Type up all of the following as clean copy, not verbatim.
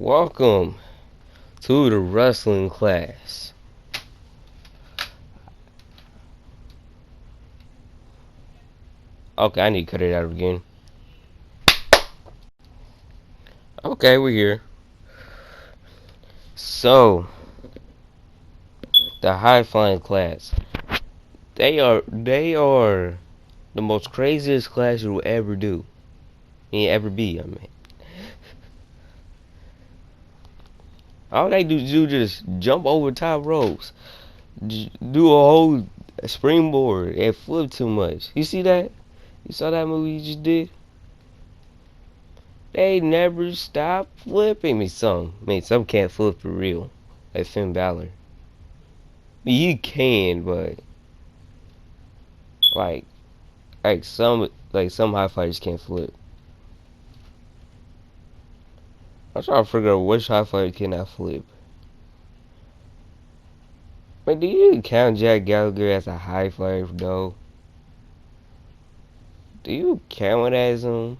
Welcome to the wrestling class. Okay, I need to cut it out again. Okay, we're here. So, the high flying class. They are the most craziest class you will ever do. Ever be, I mean. All they do just jump over top ropes. Do a whole springboard and flip too much. You see that? You saw that movie you just did? They never stop flipping me some. I mean, some can't flip for real. Like Finn Balor. You can, but like some high fighters can't flip. I'm trying to figure out which high fighter cannot flip. But do you count Jack Gallagher as a high flyer though? Do you count it as him?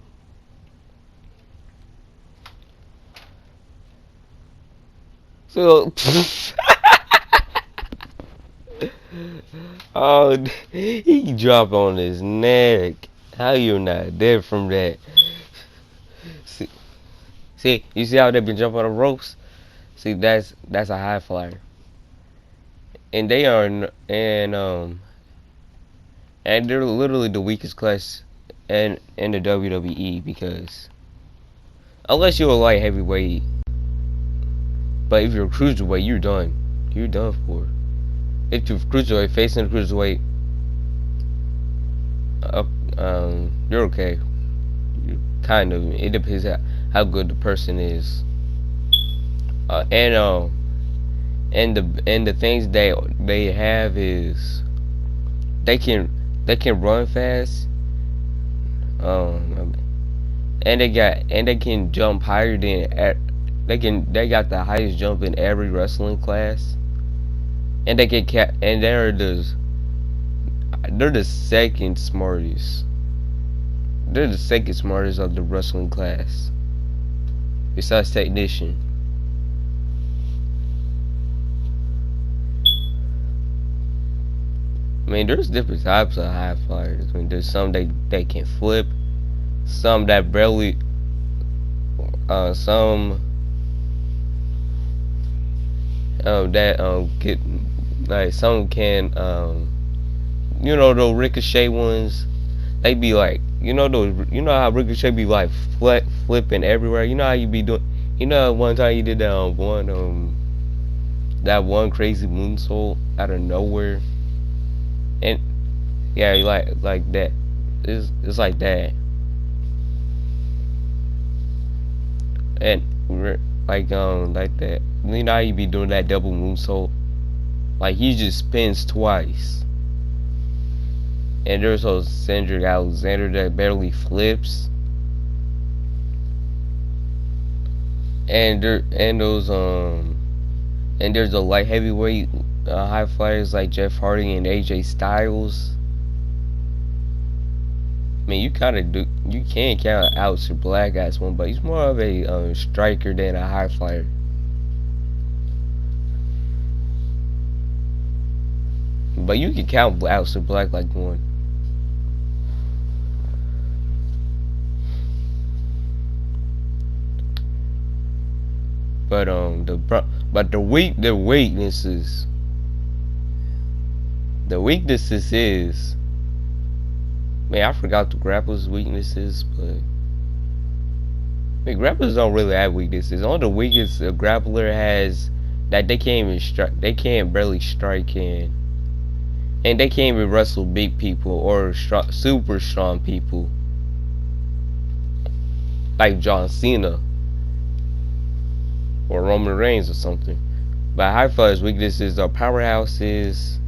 So oh, he dropped on his neck. How you not dead from that? See, you see how they been jumping on the ropes? See, that's a high flyer, and they are and they're literally the weakest class in the WWE because unless you're a light heavyweight, but if you're a cruiserweight, you're done. You're done for. If you're cruiserweight facing a cruiserweight, you're okay. Kind of. It depends how good the person is. And the things they have is they can run fast. And they can jump higher than they got the highest jump in every wrestling class. And they're the second smartest. They're the second smartest of the wrestling class, besides technician. I mean, there's different types of high flyers. I mean, there's some they can flip, some that barely, some that get like some can you know those ricochet ones. They be like you know how ricochet be like flipping everywhere. You know how you be doing. You know one time you did that that one crazy moonsault out of nowhere. And yeah, you like that. It's like that. And like that. You know how you be doing that double moonsault? Like he just spins twice. And there's those Cedric Alexander that barely flips. And there's a light heavyweight high flyers like Jeff Hardy and AJ Styles. I mean, you can count Aleister Black as one, but he's more of a striker than a high flyer. But you can count Aleister Black like one. But the weaknesses. The weaknesses is, man, I forgot the grappler's weaknesses, but I mean, grapplers don't really have weaknesses. Only the weakest a grappler has that they can't even strike. They can't barely strike in, and they can't even wrestle big people or super strong people like John Cena or Roman Reigns or something. But high flyers' weaknesses are powerhouses.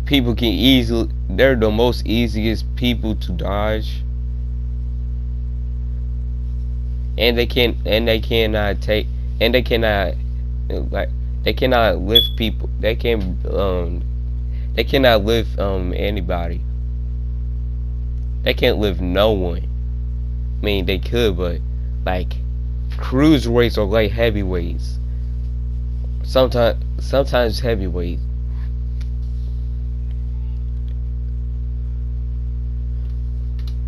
People can easily, they're the most easiest people to dodge, and they cannot lift people. They cannot lift anybody. They can't lift no one. I mean, they could, but like cruiserweights or light heavyweights. Sometimes heavyweight.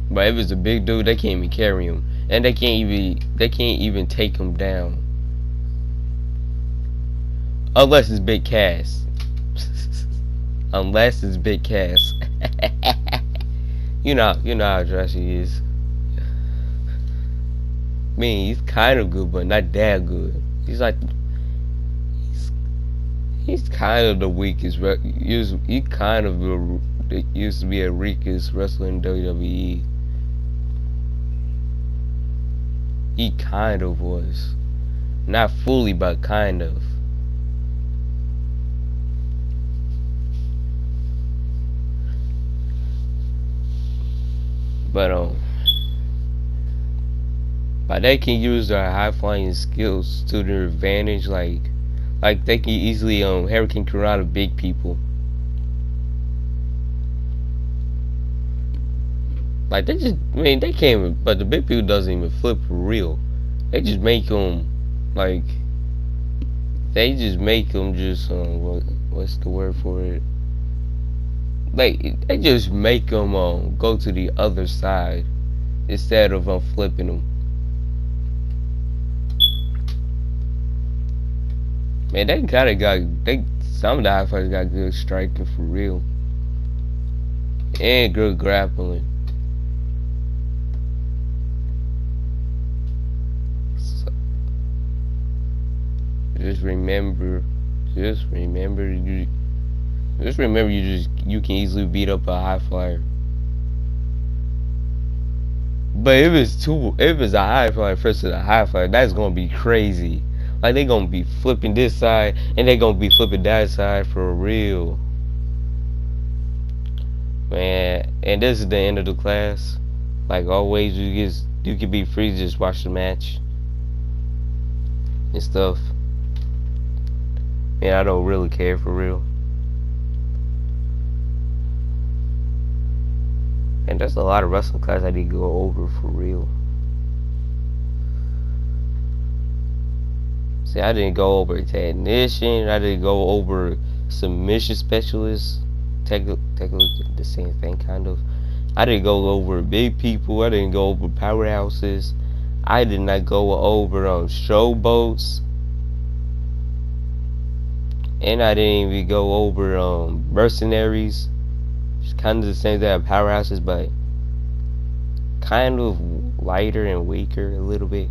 But if it's a big dude, they can't even carry him, and they can't even take him down, unless it's Big Cass. Unless it's Big Cass. you know how Jesse is. I mean, he's kind of good, but not that good. He's like, he's kind of the weakest. He kind of used to be a weakest wrestler in WWE. He kind of was. Not fully, but kind of. But they can use their high flying skills to their advantage. Like they can easily Hurricane Karate big people. Like they just, I mean, they can't even, but the big people doesn't even flip for real. They just make them, like, they just make them just, what's the word for it? Like, they just make them, go to the other side instead of, flipping them. Man, they kinda got, some of the high fighters got good striking for real. And good grappling. Just remember you can easily beat up a high flyer. But if it's a high flyer versus a high flyer, that's gonna be crazy. Like they gonna be flipping this side and they gonna be flipping that side for real. Man, and this is the end of the class. Like always, you can be free to just watch the match and stuff. And I don't really care for real. And there's a lot of wrestling class I need to go over for real. See, I didn't go over technician. I didn't go over submission specialist. Technically the same thing, kind of. I didn't go over big people. I didn't go over powerhouses. I did not go over showboats. And I didn't even go over mercenaries. It's kind of the same thing as powerhouses, but kind of lighter and weaker a little bit.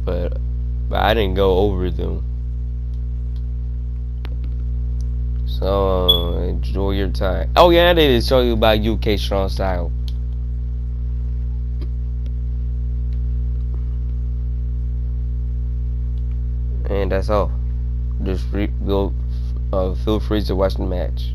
But I didn't go over them. So enjoy your time. Oh yeah, I didn't show you about UK Strong Style. And that's all. Just feel free to watch the match.